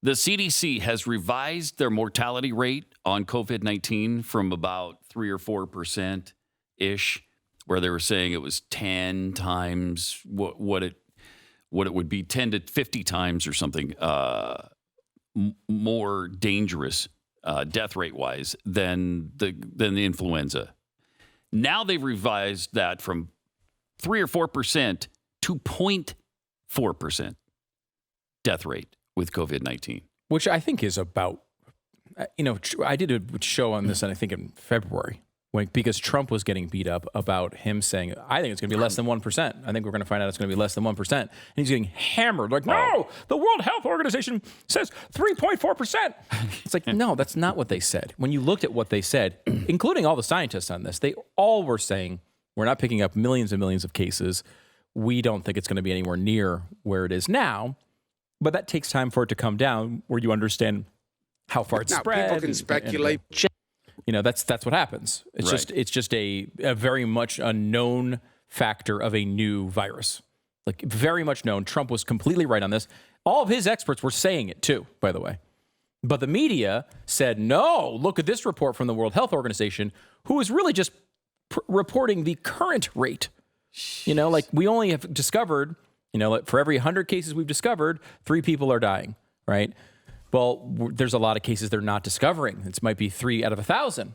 The CDC has revised their mortality rate on COVID-19 from about 3 or 4%-ish, where they were saying it was 10 times what it would be, 10 to 50 times or something more dangerous death rate-wise than the influenza. Now they've revised that from 3 or 4% to 0.4% death rate with COVID-19. Which I think is about, I did a show on this, and I think in February, because Trump was getting beat up about him saying, I think it's going to be less than 1%. I think we're going to find out it's going to be less than 1%. And he's getting hammered. Like, no, the World Health Organization says 3.4%. It's like, no, that's not what they said. When you looked at what they said, including all the scientists on this, they all were saying, we're not picking up millions and millions of cases. We don't think it's going to be anywhere near where it is now. But that takes time for it to come down, where you understand how far it's spread. People can speculate. That's what happens. It's just a very much unknown factor of a new virus. Like, very much known. Trump was completely right on this. All of his experts were saying it too, by the way. But the media said, no, look at this report from the World Health Organization, who is really just reporting the current rate. We only have discovered, for every 100 cases we've discovered, 3 people are dying, right? Well, there's a lot of cases they're not discovering. It might be 3 out of 1,000.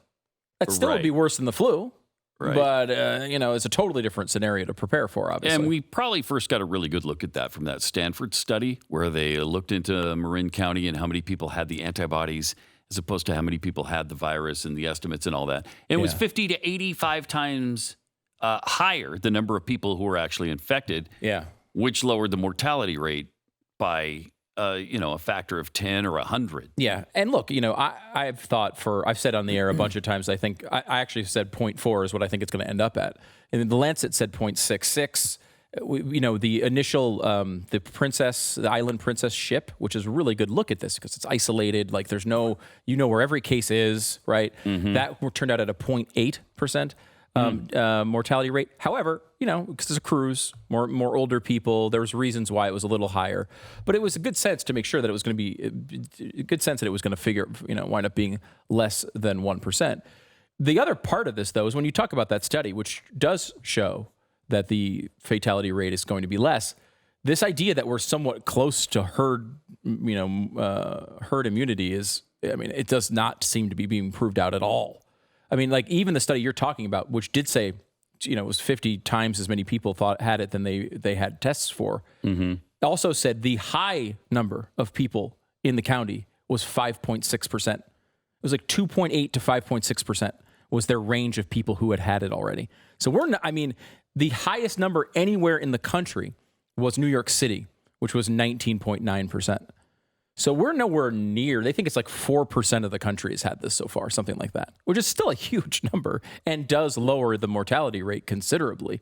That still would be worse than the flu. Right. But, it's a totally different scenario to prepare for, obviously. And we probably first got a really good look at that from that Stanford study, where they looked into Marin County and how many people had the antibodies as opposed to how many people had the virus and the estimates and all that. And it was 50 to 85 times higher, the number of people who were actually infected, which lowered the mortality rate by a factor of 10 or 100. Yeah. And look, I've said on the air a bunch of times, I think I actually said 0.4 is what I think it's going to end up at. And the Lancet said 0.66. The initial, the Island Princess ship, which is a really good look at this because it's isolated. Like, there's no, where every case is, right? Mm-hmm. That turned out at a 0.8%. Mortality rate. However, because it's a cruise, more older people, there was reasons why it was a little higher, but it was a good sense to make sure that it was going to be a good sense that it was going to wind up being less than 1%. The other part of this, though, is when you talk about that study, which does show that the fatality rate is going to be less, this idea that we're somewhat close to herd immunity it does not seem to be being proved out at all. Even the study you're talking about, which did say, it was 50 times as many people had it than they had tests for, also said the high number of people in the county was 5.6%. It was like 2.8 to 5.6% was their range of people who had it already. So the highest number anywhere in the country was New York City, which was 19.9%. So we're nowhere near. They think it's like 4% of the country has had this so far, something like that, which is still a huge number and does lower the mortality rate considerably.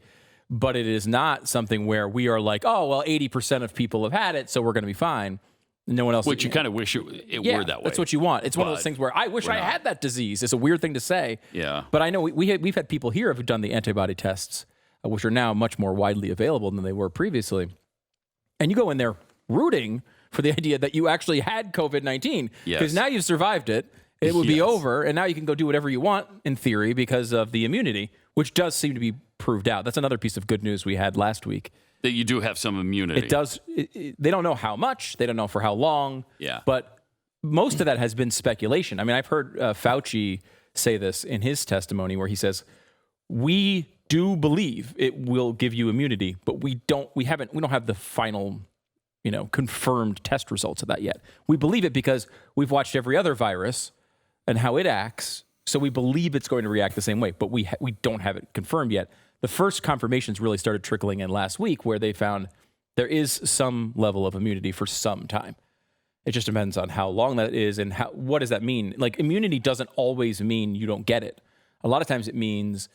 But it is not something where we are like, 80% of people have had it, so we're going to be fine. No one else. Which you kind of wish it were that way. That's what you want. It's one of those things where I wish I had that disease. It's a weird thing to say. Yeah. But I know we've had people here who've done the antibody tests, which are now much more widely available than they were previously. And you go in there rooting for the idea that you actually had COVID-19. Because now you've survived it. It would be over, and now you can go do whatever you want, in theory, because of the immunity, which does seem to be proved out. That's another piece of good news we had last week. That you do have some immunity. It does. They don't know how much. They don't know for how long. Yeah. But most of that has been speculation. I've heard Fauci say this in his testimony where he says, we do believe it will give you immunity, but we don't have the final confirmed test results of that yet. We believe it because we've watched every other virus and how it acts, so we believe it's going to react the same way, but we don't have it confirmed yet. The first confirmations really started trickling in last week, where they found there is some level of immunity for some time. It just depends on how long that is and what does that mean? Like, immunity doesn't always mean you don't get it. A lot of times it means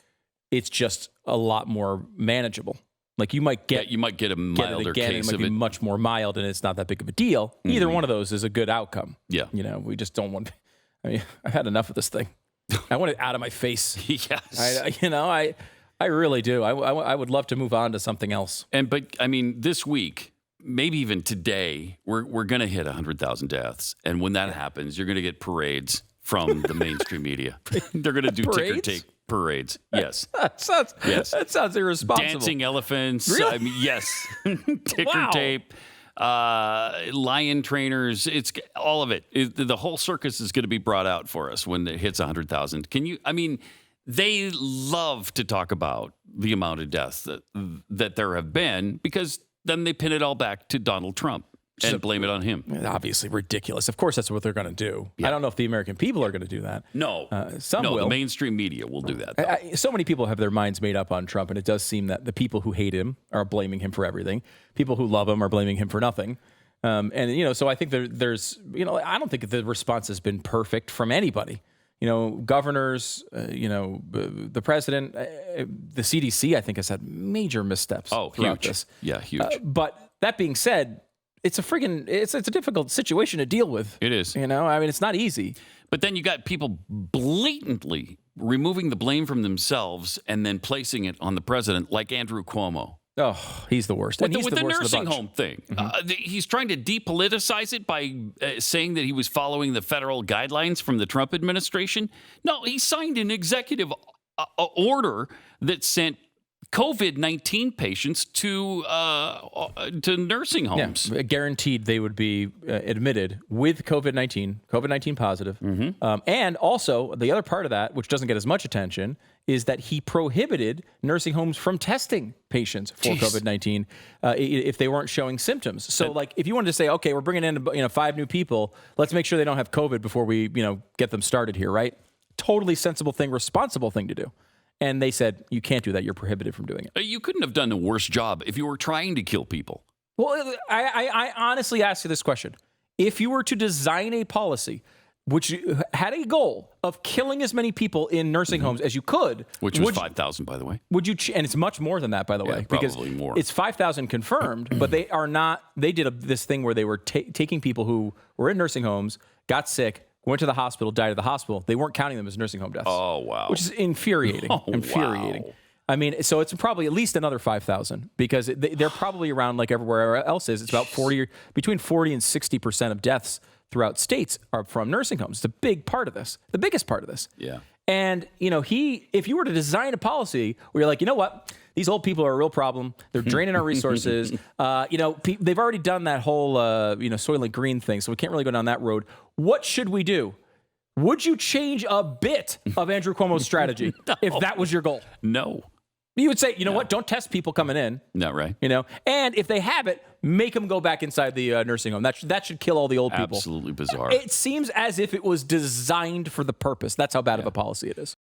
it's just a lot more manageable. Like, you might get a milder case it might be much more mild, and it's not that big of a deal. Either one of those is a good outcome. Yeah. We just don't want. I've had enough of this thing. I want it out of my face. Yes. I really do. I would love to move on to something else. But this week, maybe even today, we're going to hit 100,000 deaths. And when that happens, you're going to get parades from the mainstream media. They're going to do ticker tape parades. Yes. That sounds irresponsible. Dancing elephants. Really? I mean, yes. Ticker tape. Lion trainers. It's all of it. The whole circus is going to be brought out for us when it hits 100,000. They love to talk about the amount of deaths that there have been, because then they pin it all back to Donald Trump and blame it on him. Obviously ridiculous. Of course, that's what they're going to do. Yeah. I don't know if the American people are going to do that. No. Some will. The mainstream media will do that. So many people have their minds made up on Trump, and it does seem that the people who hate him are blaming him for everything. People who love him are blaming him for nothing. So I think there's, I don't think the response has been perfect from anybody. Governors, the president, the CDC, I think, has had major missteps throughout this. Yeah, huge. But that being said, it's a difficult situation to deal with. It is. It's not easy. But then you got people blatantly removing the blame from themselves and then placing it on the president, like Andrew Cuomo. Oh, he's the worst. With the nursing home thing. Mm-hmm. He's trying to depoliticize it by saying that he was following the federal guidelines from the Trump administration. No, he signed an executive order that sent COVID-19 patients to nursing homes. Yeah, guaranteed they would be admitted with COVID-19 positive. Mm-hmm. And also, the other part of that, which doesn't get as much attention, is that he prohibited nursing homes from testing patients for COVID-19 if they weren't showing symptoms. So, if you wanted to say, okay, we're bringing in 5 new people, let's make sure they don't have COVID before we get them started here, right? Totally sensible thing, responsible thing to do. And they said, you can't do that. You're prohibited from doing it. You couldn't have done a worse job if you were trying to kill people. Well, I honestly ask you this question. If you were to design a policy which had a goal of killing as many people in nursing homes as you could. Which was 5,000, by the way. Would you? And it's much more than that, by the way. Probably more. It's 5,000 confirmed, but they are not. They did this thing where they were taking people who were in nursing homes, got sick, went to the hospital, died at the hospital. They weren't counting them as nursing home deaths. Oh, wow. Which is infuriating. Infuriating. Wow. I mean, so it's probably at least another 5,000 because they're probably around like everywhere else is. It's about between 40 and 60% of deaths throughout states are from nursing homes. It's a big part of this, the biggest part of this. Yeah. And, if you were to design a policy where you're like, you know what, these old people are a real problem. They're draining our resources. They've already done that whole, Soylent Green thing, so we can't really go down that road. What should we do? Would you change a bit of Andrew Cuomo's strategy if that was your goal? No. You would say, what? Don't test people coming in. No, right. And if they have it, make them go back inside the nursing home. That should kill all the old people. Absolutely bizarre. It seems as if it was designed for the purpose. That's how bad of a policy it is.